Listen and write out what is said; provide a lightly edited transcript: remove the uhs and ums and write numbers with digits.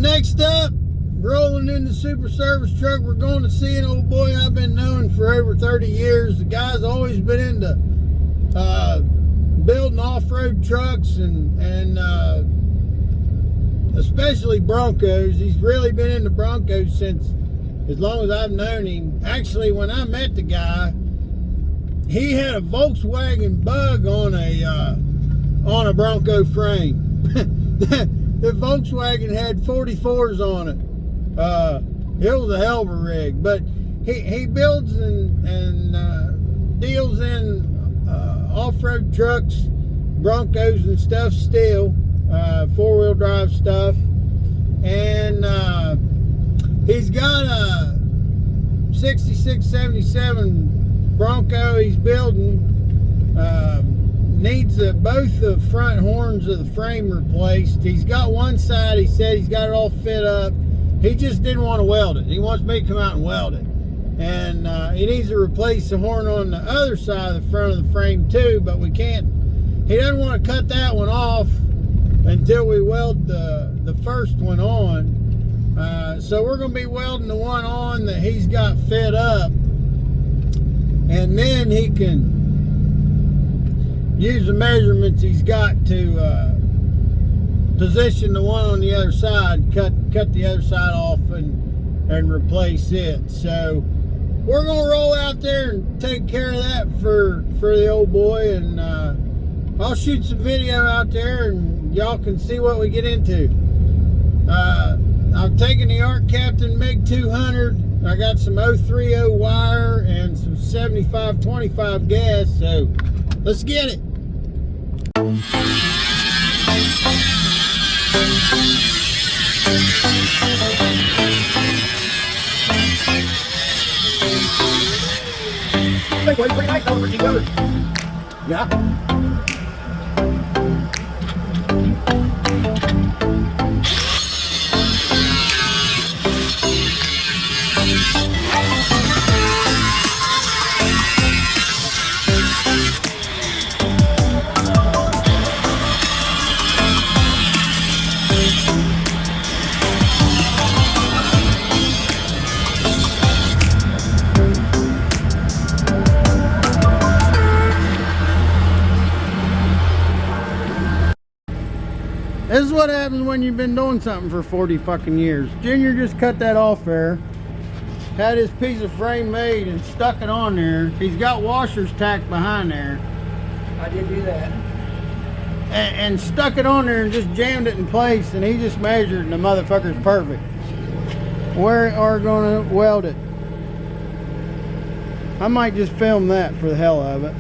Next up, rolling in the super service truck, we're going to see an old boy I've been knowing for over 30 years. The guy's always been into building off-road trucks and especially Broncos. He's really been into Broncos since as long as I've known him. Actually, when I met the guy, he had a Volkswagen Bug on a Bronco frame. The Volkswagen had 44s on it. It was a hell of a rig, but he builds and deals in off-road trucks, Broncos and stuff still, four-wheel drive stuff. And he's got a 66, 77 Bronco he's building. Needs both the front horns of the frame replaced. He's got one side, he said he's got it all fit up. He just didn't want to weld it. He wants me to come out and weld it. And he needs to replace the horn on the other side of the front of the frame too, but we can't. He doesn't want to cut that one off until we weld the first one on. So we're going to be welding the one on that he's got fit up, and then he can use the measurements he's got to position the one on the other side, cut the other side off and replace it. So we're gonna roll out there and take care of that for the old boy, and I'll shoot some video out there and y'all can see what we get into. I'm taking the ARCCAPTAIN MIG200. I got some 030 wire and some 75/25 gas, so let's get it. Pretty nice over together. Yeah. This is what happens when you've been doing something for 40 fucking years. Junior just cut that off there. Had his piece of frame made and stuck it on there. He's got washers tacked behind there. I did do that. And stuck it on there and just jammed it in place, and he just measured and the motherfucker's perfect. We are gonna weld it. I might just film that for the hell of it.